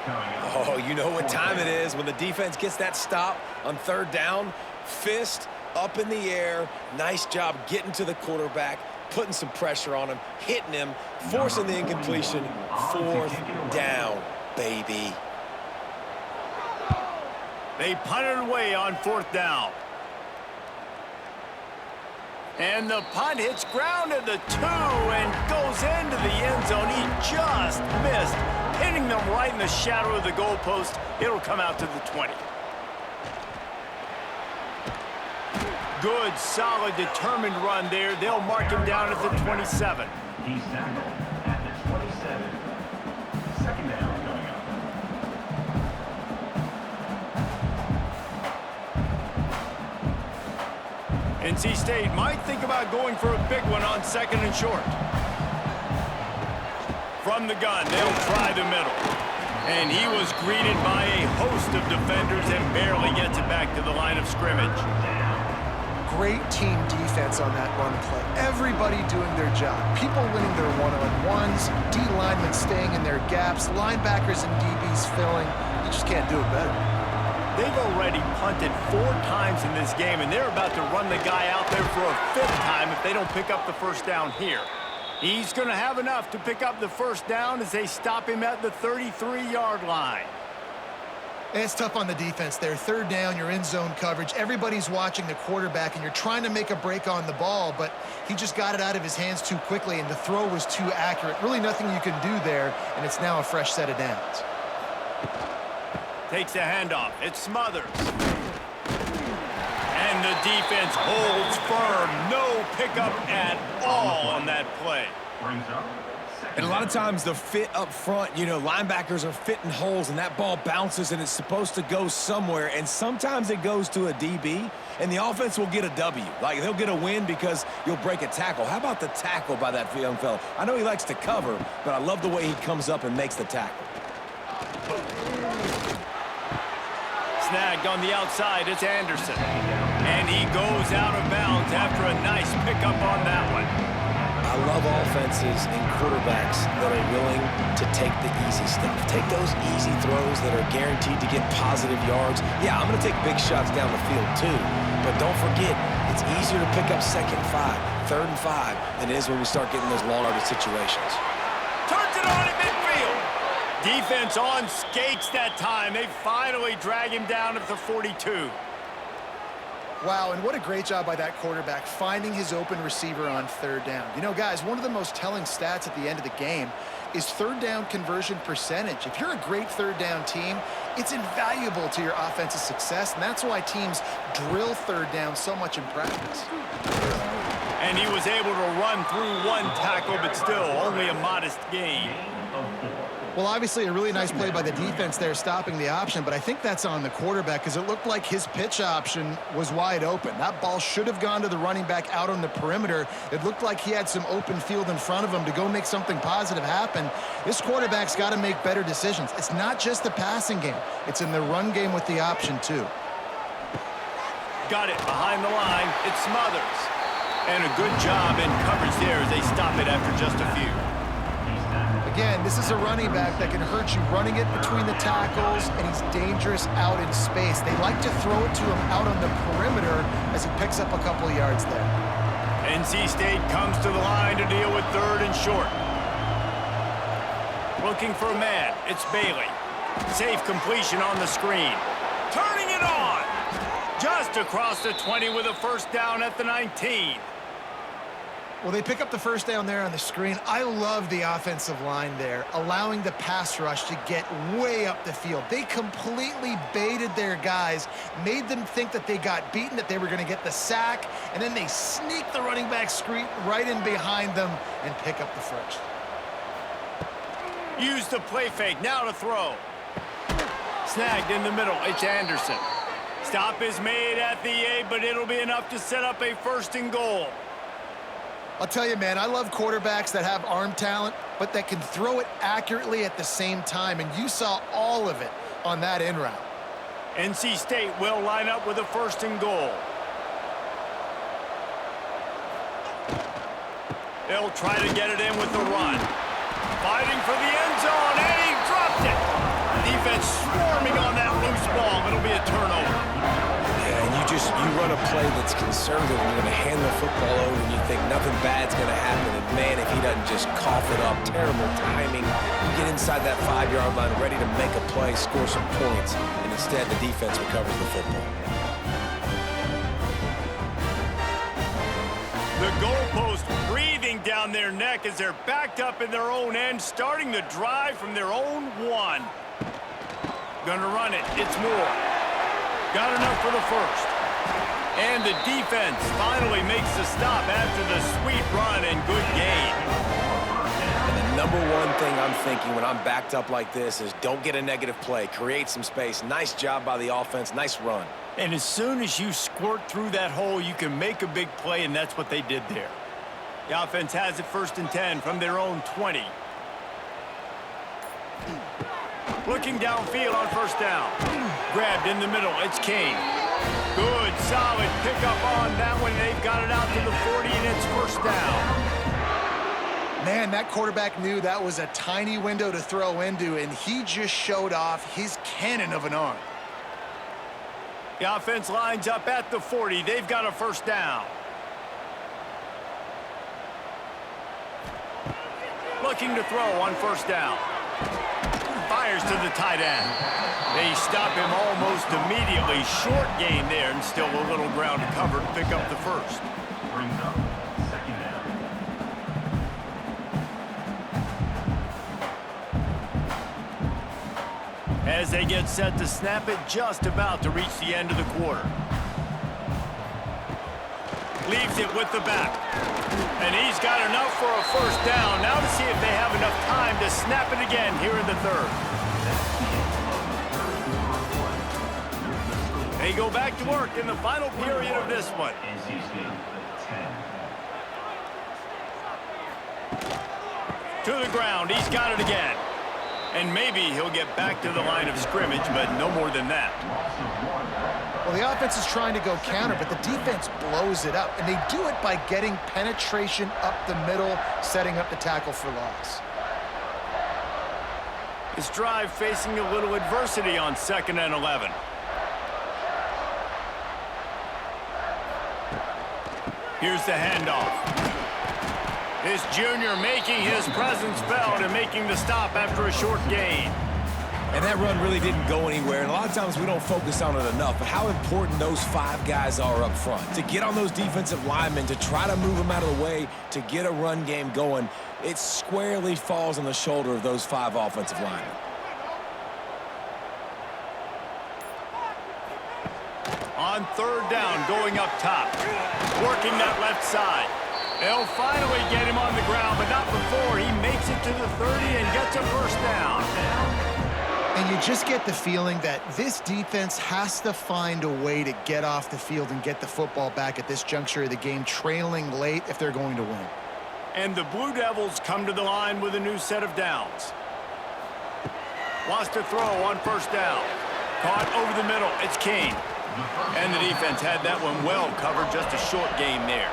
Oh, you know what time it is when the defense gets that stop on 3rd down. Fist up in the air. Nice job getting to the quarterback, putting some pressure on him, hitting him, forcing the incompletion. 4th down, baby. They punted away on 4th down. And the punt hits ground at the 2 and goes into the end zone. He just missed, hitting them right in the shadow of the goalpost. It'll come out to the 20. Good, solid, determined run there. They'll mark him down at the 27. He's tackled at the 27. 2nd down coming up. NC State might think about going for a big one on 2nd and short. From the gun, they'll try the middle. And he was greeted by a host of defenders and barely gets it back to the line of scrimmage. Great team defense on that run play. Everybody doing their job. People winning their one-on-ones, D linemen staying in their gaps, linebackers and DBs filling. You just can't do it better. They've already punted 4 times in this game, and they're about to run the guy out there for a 5th time if they don't pick up the 1st down here. He's going to have enough to pick up the 1st down as they stop him at the 33-yard line. And it's tough on the defense there. 3rd down, you're in zone coverage. Everybody's watching the quarterback, and you're trying to make a break on the ball, but he just got it out of his hands too quickly, and the throw was too accurate. Really nothing you can do there, and it's now a fresh set of downs. Takes the handoff. It Smothers. And the defense holds firm. No pickup at all on that play. Brings up. And a lot of times the fit up front, you know, linebackers are fitting holes and that ball bounces and it's supposed to go somewhere. And sometimes it goes to a DB and the offense will get a W. Like they'll get a win because you'll break a tackle. How about the tackle by that young fella? I know he likes to cover, but I love the way he comes up and makes the tackle. Snagged on the outside, it's Anderson. And he goes out of bounds after a nice pickup on that one. I love offenses and quarterbacks that are willing to take the easy stuff. Take those easy throws that are guaranteed to get positive yards. Yeah, I'm going to take big shots down the field too. But don't forget, it's easier to pick up 2nd and 5, 3rd and 5 than it is when we start getting those long-yarded situations. Turns it on at midfield. Defense on skates that time. They finally drag him down at the 42. Wow, and what a great job by that quarterback finding his open receiver on third down. You know, guys, one of the most telling stats at the end of the game is third down conversion percentage. If you're a great third down team, it's invaluable to your offensive success, and that's why teams drill third down so much in practice. And he was able to run through one tackle, but still only a modest gain. Well, obviously a really nice play by the defense there stopping the option, but I think that's on the quarterback because it looked like his pitch option was wide open. That ball should have gone to the running back out on the perimeter. It looked like he had some open field in front of him to go make something positive happen. This quarterback's got to make better decisions. It's not just the passing game. It's in the run game with the option, too. Got it behind the line. It Smothers. And a good job in coverage there as they stop it after just a few. Again, this is a running back that can hurt you running it between the tackles, and he's dangerous out in space. They like to throw it to him out on the perimeter as he picks up a couple of yards there. NC State comes to the line to deal with third and short. Looking for a man. It's Bailey. Safe completion on the screen. Turning it on. Just across the 20 with a first down at the 19. Well, they pick up the first down there on the screen. I love the offensive line there, allowing the pass rush to get way up the field. They completely baited their guys, made them think that they got beaten, that they were going to get the sack, and then they sneak the running back screen right in behind them and pick up the first. Use the play fake, now to throw. Snagged in the middle, it's Anderson. Stop is made at the 8, but it'll be enough to set up a first and goal. I'll tell you, man, I love quarterbacks that have arm talent, but that can throw it accurately at the same time, and you saw all of it on that in route. NC State will line up with a first and goal. They'll try to get it in with the run. Fighting for the end zone, and he dropped it. Defense swarming on that loose ball. It'll be a turnover. Yeah, and you run a play that's conservative and you're going to hand the football over and you think nothing bad's going to happen. And man, if he doesn't just cough it up, terrible timing. You get inside that 5-yard line ready to make a play, score some points, and instead the defense recovers the football. The goalpost breathing down their neck as they're backed up in their own end, starting the drive from their own 1. Gonna run it. It's Moore. Got enough for the first. And the defense finally makes the stop after the sweet run and good gain. And the number one thing I'm thinking when I'm backed up like this is don't get a negative play. Create some space. Nice job by the offense. Nice run. And as soon as you squirt through that hole, you can make a big play, and that's what they did there. The offense has it 1st and 10 from their own 20. Looking downfield on first down. Grabbed in the middle. It's Kane. Good, solid pickup on that one. They've got it out to the 40, and it's first down. Man, that quarterback knew that was a tiny window to throw into, and he just showed off his cannon of an arm. The offense lines up at the 40. They've got a first down. Looking to throw on first down. Fires to the tight end. They stop him almost immediately. Short gain there, and still a little ground to cover to pick up the first. Brings up second down. As they get set to snap it, just about to reach the end of the quarter. Leaves it with the back. And he's got enough for a first down. Now to see if they have enough time to snap it again here in the third. They go back to work in the final period of this one. NC State 10. To the ground. He's got it again. And maybe he'll get back to the line of scrimmage, but no more than that. Well, the offense is trying to go counter, but the defense blows it up, and they do it by getting penetration up the middle, setting up the tackle for loss. This drive facing a little adversity on 2nd and 11. Here's the handoff. This junior making his presence felt and making the stop after a short gain. And that run really didn't go anywhere, and a lot of times we don't focus on it enough, but how important those 5 guys are up front. To get on those defensive linemen, to try to move them out of the way, to get a run game going, it squarely falls on the shoulder of those 5 offensive linemen. On 3rd down, going up top. Working that left side. They'll finally get him on the ground, but not before he makes it to the 30 and gets a first down. And you just get the feeling that this defense has to find a way to get off the field and get the football back at this juncture of the game, trailing late if they're going to win. And the Blue Devils come to the line with a new set of downs. Wants to throw on 1st down. Caught over the middle. It's Kane. And the defense had that one well covered. Just a short game there.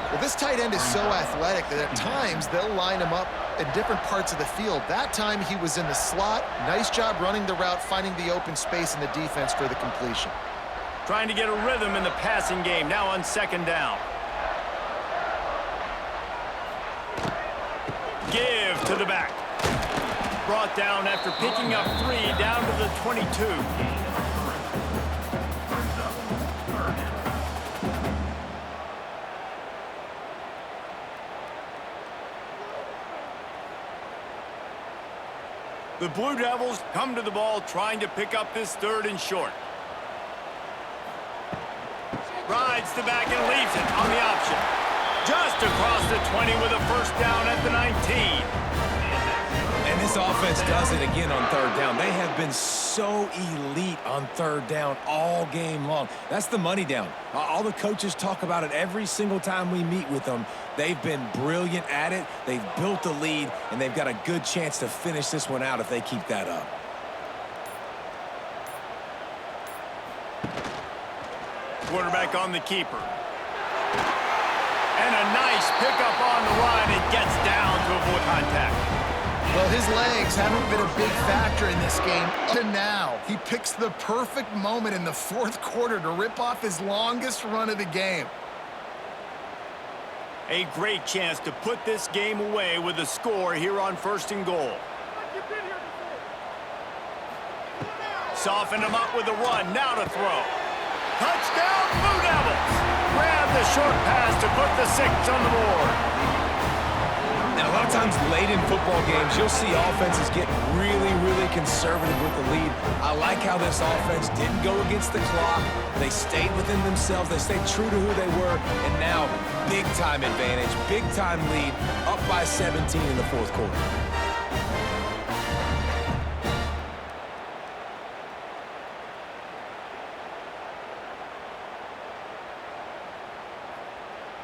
Well, this tight end is so athletic that at times they'll line him up in different parts of the field. That time he was in the slot. Nice job running the route, finding the open space in the defense for the completion. Trying to get a rhythm in the passing game. Now on 2nd down. Give to the back. Brought down after picking up 3 down to the 22. The Blue Devils come to the ball trying to pick up this 3rd and short. Rides the back and leaves it on the option. Just across the 20 with a first down at the 19. And this offense does it again on 3rd down. They have been so elite on 3rd down all game long. That's the money down. All the coaches talk about it every single time we meet with them. They've been brilliant at it. They've built the lead, and they've got a good chance to finish this one out if they keep that up. Quarterback on the keeper. And a nice pickup on the run. It gets down to avoid contact. Well, his legs haven't been a big factor in this game up to now. He picks the perfect moment in the 4th quarter to rip off his longest run of the game. A great chance to put this game away with a score here on 1st and goal. Soften him up with a run. Now to throw. Touchdown, Blue Devils! Grab the short pass to put the 6 on the board. And a lot of times late in football games, you'll see offenses get really, really conservative with the lead. I like how this offense didn't go against the clock. They stayed within themselves. They stayed true to who they were. And now, big-time advantage, big-time lead, up by 17 in the 4th quarter.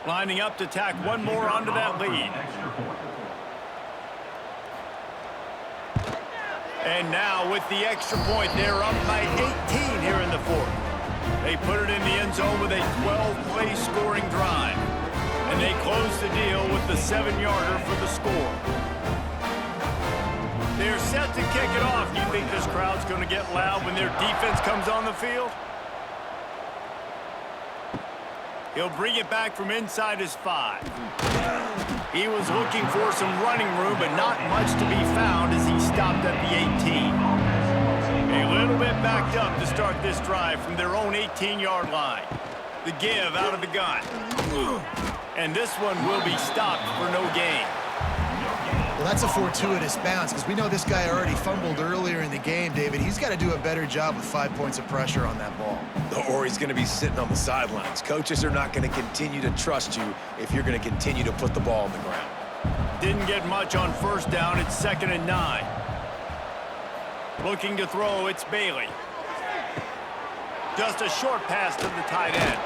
Lining up to tack one more onto that lead. And now with the extra point, they're up by 18 here in the 4th. They put it in the end zone with a 12-play scoring drive. And they close the deal with the 7-yarder for the score. They're set to kick it off. You think this crowd's going to get loud when their defense comes on the field? He'll bring it back from inside his 5. He was looking for some running room, but not much to be found as he stopped at the 18. A little bit backed up to start this drive from their own 18-yard line. The give out of the gun. And this one will be stopped for no gain. Well, that's a fortuitous bounce because we know this guy already fumbled earlier in the game, David. He's got to do a better job with 5 points of pressure on that ball. Or he's going to be sitting on the sidelines. Coaches are not going to continue to trust you if you're going to continue to put the ball on the ground. Didn't get much on 1st down. It's 2nd and 9. Looking to throw, it's Bailey. Just a short pass to the tight end.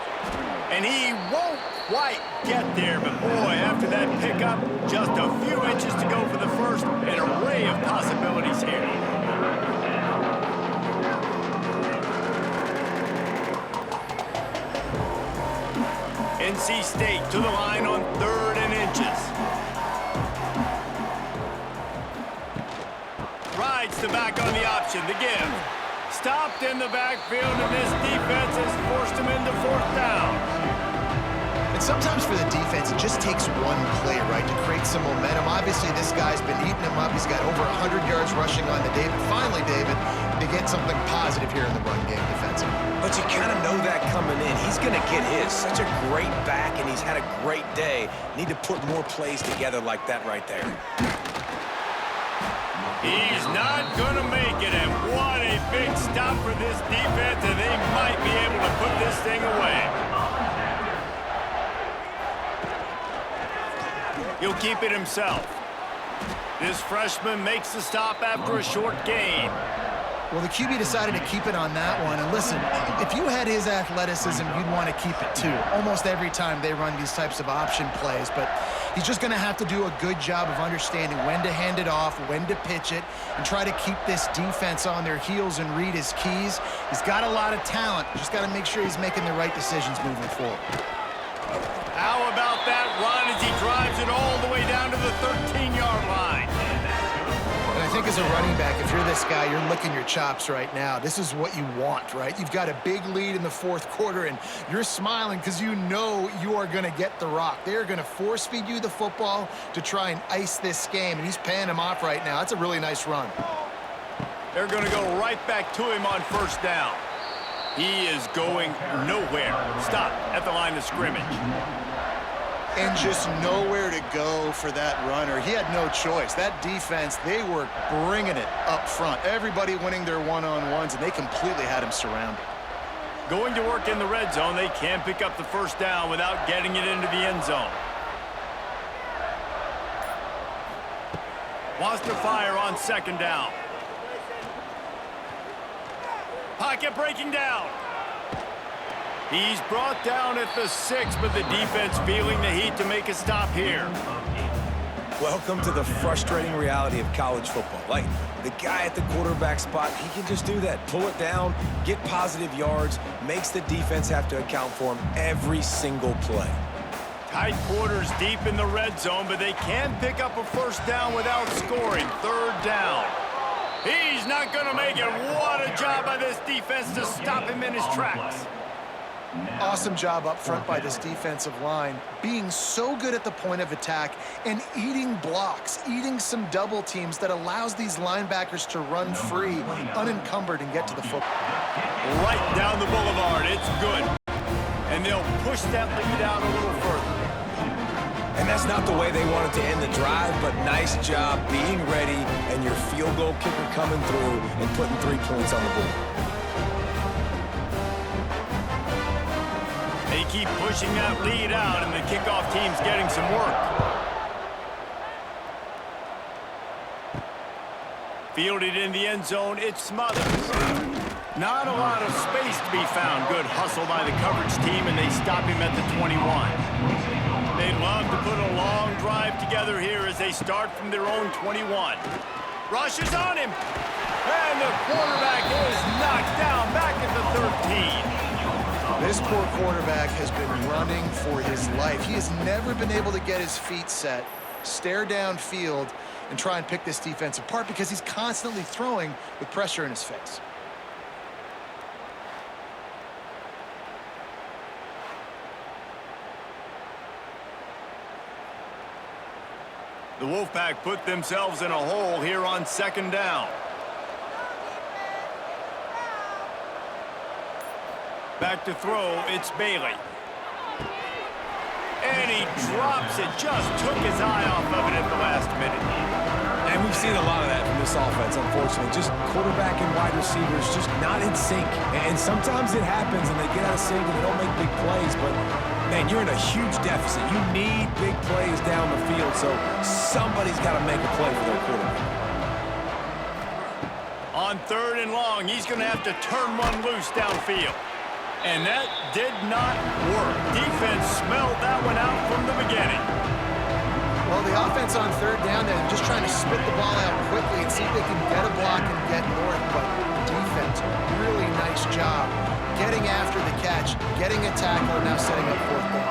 And he won't quite get there, but boy, after that pickup, just a few inches to go for the first. An array of possibilities here. NC State to the line on 3rd and inches. Rides the back on the option, the give. Stopped in the backfield, and this defense has forced him into 4th down. It's sometimes for the defense, it just takes one play, right, to create some momentum. Obviously, this guy's been eating him up. He's got over 100 yards rushing on the day. But finally, David, they get something positive here in the run game defensively. But you kind of know that coming in. He's going to get his. Such a great back, and he's had a great day. Need to put more plays together like that right there. He's not going to make it, and what a big stop for this defense, and they might be able to put this thing away. He'll keep it himself. This freshman makes the stop after a short gain. Well, the QB decided to keep it on that one. And listen, if you had his athleticism, you'd want to keep it too. Almost every time they run these types of option plays. But he's just going to have to do a good job of understanding when to hand it off, when to pitch it, and try to keep this defense on their heels and read his keys. He's got a lot of talent. Just got to make sure he's making the right decisions moving forward. How about that run as he drives it all the way down to the 13-yard line? And I think as a running back, if you're this guy, you're licking your chops right now. This is what you want, right? You've got a big lead in the fourth quarter, and you're smiling because you know you are going to get the rock. They're going to force-feed you the football to try and ice this game, and he's paying him off right now. That's a really nice run. They're going to go right back to him on first down. He is going nowhere. Stop at the line of scrimmage. And just nowhere to go for that runner. He had no choice. That defense, they were bringing it up front. Everybody winning their one-on-ones, and they completely had him surrounded. Going to work in the red zone. They can't pick up the first down without getting it into the end zone. Wants to fire on second down. Pocket breaking down. He's brought down at the 6, but the defense feeling the heat to make a stop here. Welcome to the frustrating reality of college football. Like, the guy at the quarterback spot, he can just do that. Pull it down, get positive yards, makes the defense have to account for him every single play. Tight quarters deep in the red zone, but they can pick up a first down without scoring. Third down. He's not going to make it. What a job by this defense to stop him in his tracks. Awesome job up front by this defensive line, being so good at the point of attack and eating blocks, eating some double teams that allows these linebackers to run free, unencumbered, and get to the football. Right down the boulevard. It's good. And they'll push that lead out a little further. And that's not the way they wanted to end the drive, but nice job being ready and your field goal kicker coming through and putting 3 points on the board. They keep pushing that lead out, and the kickoff team's getting some work. Fielded in the end zone, it's Smothers. Not a lot of space to be found. Good hustle by the coverage team, and they stop him at the 21. They'd love to put a long drive together here as they start from their own 21. Rushes on him, and the quarterback is knocked down back at the 13. This poor quarterback has been running for his life. He has never been able to get his feet set, stare downfield, and try and pick this defense apart because he's constantly throwing with pressure in his face. The Wolfpack put themselves in a hole here on second down. Back to throw, it's Bailey. And he drops it, just took his eye off of it at the last minute. And we've seen a lot of that from this offense, unfortunately. Just quarterback and wide receivers just not in sync. And sometimes it happens and they get out of sync and they don't make big plays. But, man, you're in a huge deficit. You need big plays down the field, so somebody's got to make a play for their quarterback. On third and long, he's going to have to turn one loose downfield. And that did not work. Defense smelled that one out from the beginning. Well, the offense on third down, they're just trying to spit the ball out quickly and see if they can get a block and get north. But defense, really nice job getting after the catch, getting a tackle, and now setting up fourth down.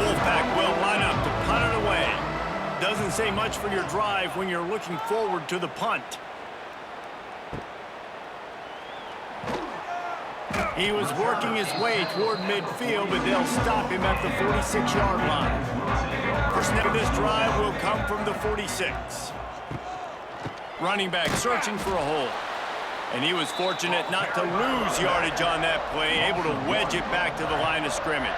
Wolfpack will line up to punt it away. Doesn't say much for your drive when you're looking forward to the punt. He was working his way toward midfield, but they'll stop him at the 46-yard line. First snap of this drive will come from the 46. Running back searching for a hole. And he was fortunate not to lose yardage on that play, able to wedge it back to the line of scrimmage.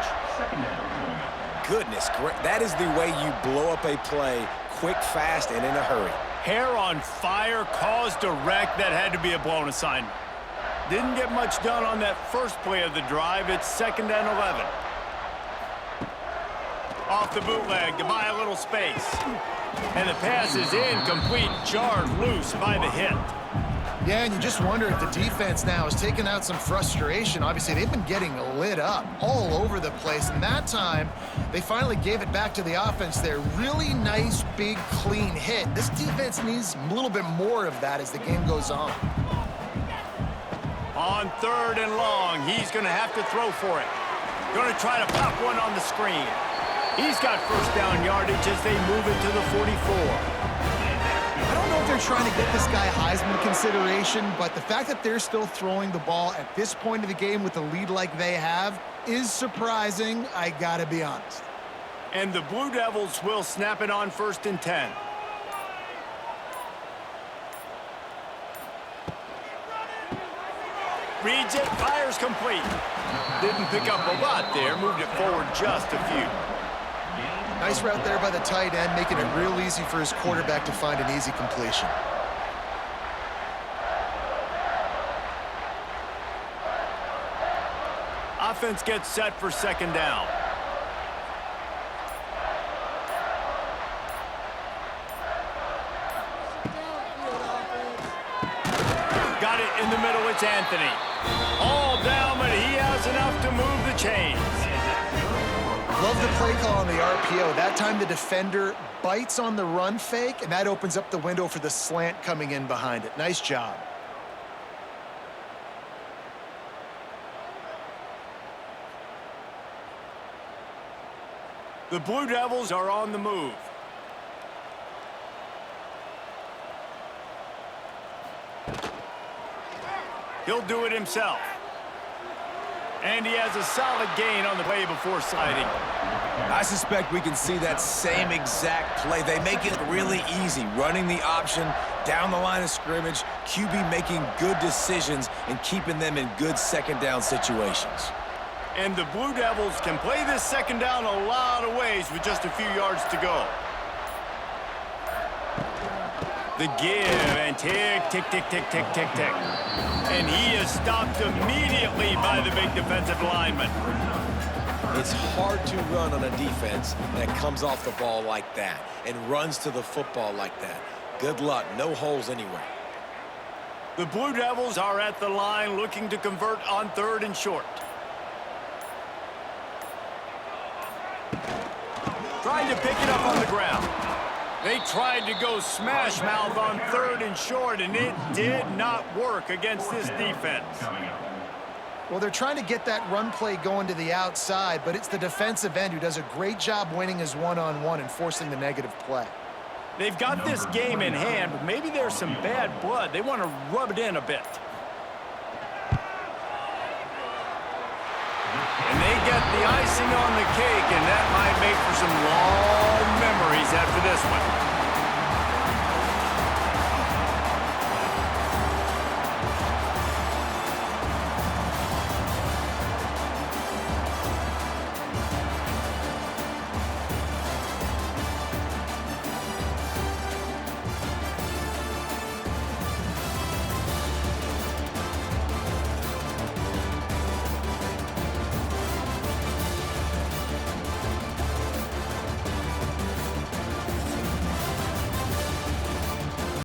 Goodness, that is the way you blow up a play quick, fast, and in a hurry. Hair on fire, cause direct. That had to be a blown assignment. Didn't get much done on that first play of the drive. It's 2nd and 11. Off the bootleg to buy a little space. And the pass is incomplete, jarred loose by the hit. Yeah, and you just wonder if the defense now is taking out some frustration. Obviously, they've been getting lit up all over the place. And that time, they finally gave it back to the offense there. Really nice, big, clean hit. This defense needs a little bit more of that as the game goes on. On 3rd and long, he's going to have to throw for it. Going to try to pop one on the screen. He's got first down yardage as they move it to the 44. I don't know if they're trying to get this guy Heisman consideration, but the fact that they're still throwing the ball at this point of the game with a lead like they have is surprising, I gotta be honest. And the Blue Devils will snap it on 1st and 10. Reads it, fires complete. Didn't pick up a lot there, moved it forward just a few. Nice route there by the tight end, making it real easy for his quarterback to find an easy completion. Offense gets set for 2nd down. Got it in the middle, it's Anthony. All down, but he has enough to move the chains. Love the play call on the RPO. That time the defender bites on the run fake, and that opens up the window for the slant coming in behind it. Nice job. The Blue Devils are on the move. He'll do it himself. And he has a solid gain on the play before sliding. I suspect we can see that same exact play. They make it really easy, running the option down the line of scrimmage, QB making good decisions and keeping them in good 2nd down situations. And the Blue Devils can play this 2nd down a lot of ways with just a few yards to go. The give and tick, tick, tick, tick, tick, tick, tick. And he is stopped immediately by the big defensive lineman. It's hard to run on a defense that comes off the ball like that and runs to the football like that. Good luck, no holes anywhere. The Blue Devils are at the line looking to convert on 3rd and short. Trying to pick it up on the ground. They tried to go smash mouth on 3rd and short, and it did not work against this defense. Well, they're trying to get that run play going to the outside, but it's the defensive end who does a great job winning his one-on-one and forcing the negative play. They've got this game in hand, but maybe there's some bad blood. They want to rub it in a bit. And they get the icing on the cake, and that might make for some long memories after this one.